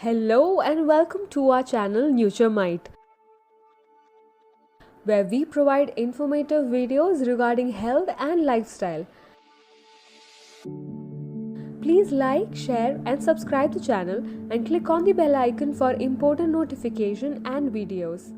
Hello and welcome to our channel NutureMite, where we provide informative videos regarding health and lifestyle. Please like, share and subscribe the channel and click on the bell icon for important notification and videos.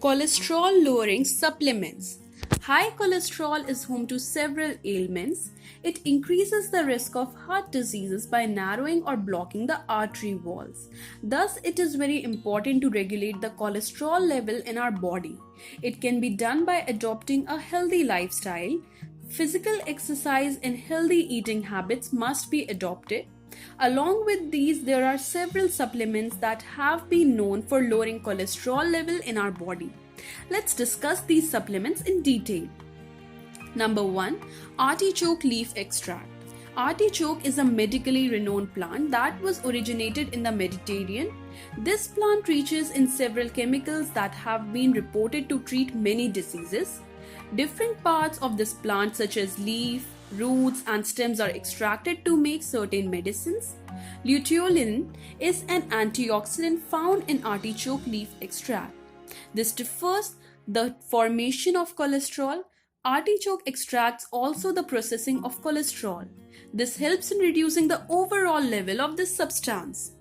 Cholesterol lowering supplements. High cholesterol is home to several ailments. It increases the risk of heart diseases by narrowing or blocking the artery walls. Thus, it is very important to regulate the cholesterol level in our body. It can be done by adopting a healthy lifestyle. Physical exercise and healthy eating habits must be adopted. Along with these, there are several supplements that have been known for lowering cholesterol level in our body. Let's discuss these supplements in detail. Number 1. Artichoke leaf extract. Artichoke is a medically renowned plant that was originated in the Mediterranean. This plant reaches in several chemicals that have been reported to treat many diseases. Different parts of this plant such as leaf, roots and stems are extracted to make certain medicines. Luteolin is an antioxidant found in artichoke leaf extract. This differs the formation of cholesterol. Artichoke extracts also the processing of cholesterol. This helps in reducing the overall level of this substance.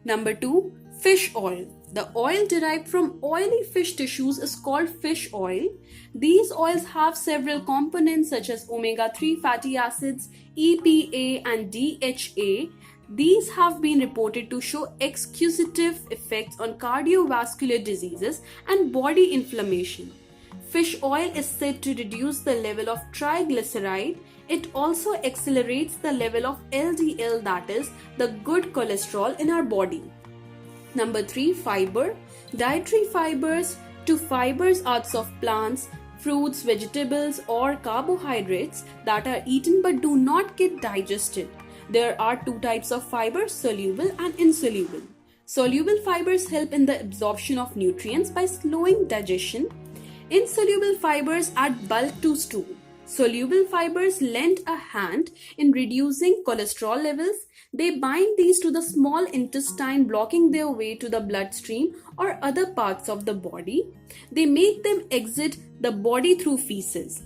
Number 2. Fish oil. The oil derived from oily fish tissues is called fish oil. These oils have several components such as omega-3 fatty acids, EPA and DHA. These have been reported to show exquisitive effects on cardiovascular diseases and body inflammation. Fish oil is said to reduce the level of triglyceride. It also accelerates the level of LDL, that is, the good cholesterol in our body. Number 3. Fiber. Dietary fibers to fibers are of plants, fruits, vegetables or carbohydrates that are eaten but do not get digested. There are two types of fibers, soluble and insoluble. Soluble fibers help in the absorption of nutrients by slowing digestion. Insoluble fibers add bulk to stool. Soluble fibers lend a hand in reducing cholesterol levels. They bind these to the small intestine, blocking their way to the bloodstream or other parts of the body. They make them exit the body through feces.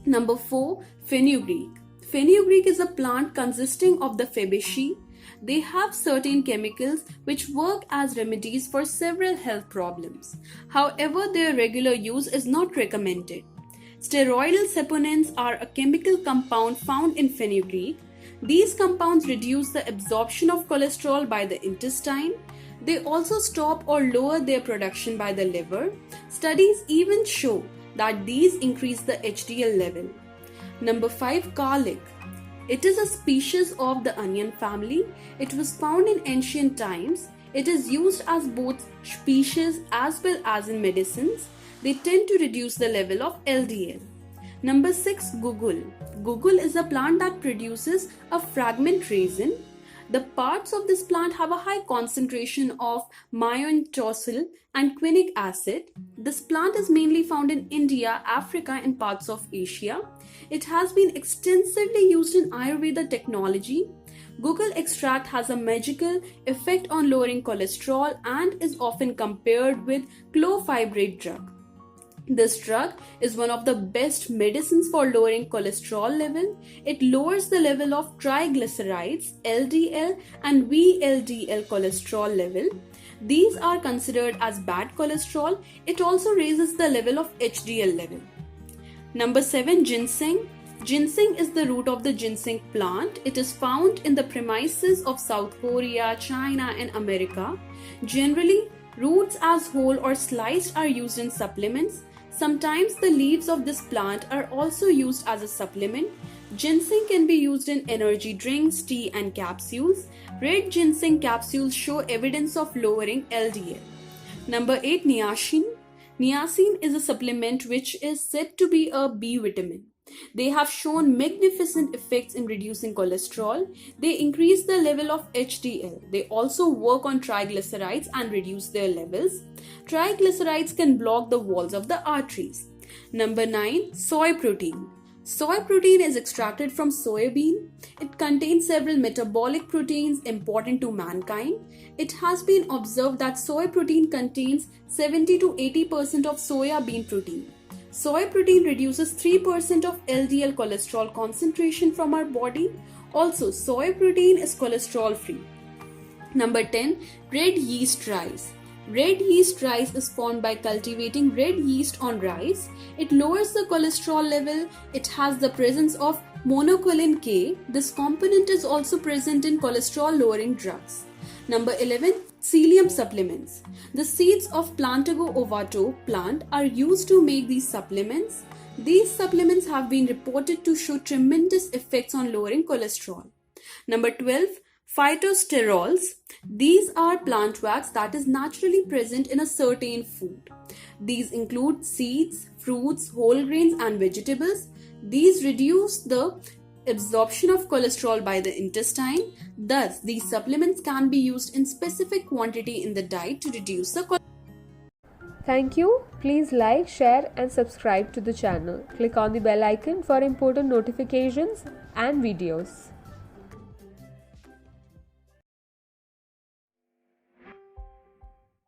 Number 4. Fenugreek. Fenugreek is a plant consisting of the Fabaceae. They have certain chemicals which work as remedies for several health problems. However, their regular use is not recommended. Steroidal saponins are a chemical compound found in fenugreek. These compounds reduce the absorption of cholesterol by the intestine. They also stop or lower their production by the liver. Studies even show that these increase the HDL level. Number 5. Garlic. It is a species of the onion family. It was found in ancient times. It is used as both species as well as in medicines. They tend to reduce the level of LDL. Number 6. Gugul. Gugul is a plant that produces a fragment resin. The parts of this plant have a high concentration of myontosol and quinic acid. This plant is mainly found in India, Africa and parts of Asia. It has been extensively used in Ayurveda technology. Gugul extract has a magical effect on lowering cholesterol and is often compared with clofibrate drug. This drug is one of the best medicines for lowering cholesterol level. It lowers the level of triglycerides, LDL and VLDL cholesterol level. These are considered as bad cholesterol. It also raises the level of HDL level. Number 7. Ginseng. Ginseng is the root of the ginseng plant. It is found in the premises of South Korea, China and America. Generally, roots as whole or sliced are used in supplements. Sometimes the leaves of this plant are also used as a supplement. Ginseng can be used in energy drinks, tea and capsules. Red ginseng capsules show evidence of lowering LDL. Number 8. Niacin. Niacin is a supplement which is said to be a B vitamin. They have shown magnificent effects in reducing cholesterol. They increase the level of HDL. They also work on triglycerides and reduce their levels. Triglycerides can block the walls of the arteries. Number 9. Soy protein. Soy protein is extracted from soybean. It contains several metabolic proteins important to mankind. It has been observed that soy protein contains 70 to 80% of soya bean protein. Soy protein reduces 3% of LDL cholesterol concentration from our body. Also, soy protein is cholesterol free. Number 10. Red yeast rice. Red yeast rice is formed by cultivating red yeast on rice. It lowers the cholesterol level. It has the presence of monocolin K. This component is also present in cholesterol lowering drugs. Number 11. Psyllium supplements. The seeds of Plantago ovata plant are used to make these supplements. These supplements have been reported to show tremendous effects on lowering cholesterol. Number 12. Phytosterols. These are plant wax that is naturally present in a certain food. These include seeds, fruits, whole grains, and vegetables. These reduce the absorption of cholesterol by the intestine. Thus, these supplements can be used in specific quantity in the diet to reduce the cholesterol. Thank you. Please like, share, and subscribe to the channel. Click on the bell icon for important notifications and videos.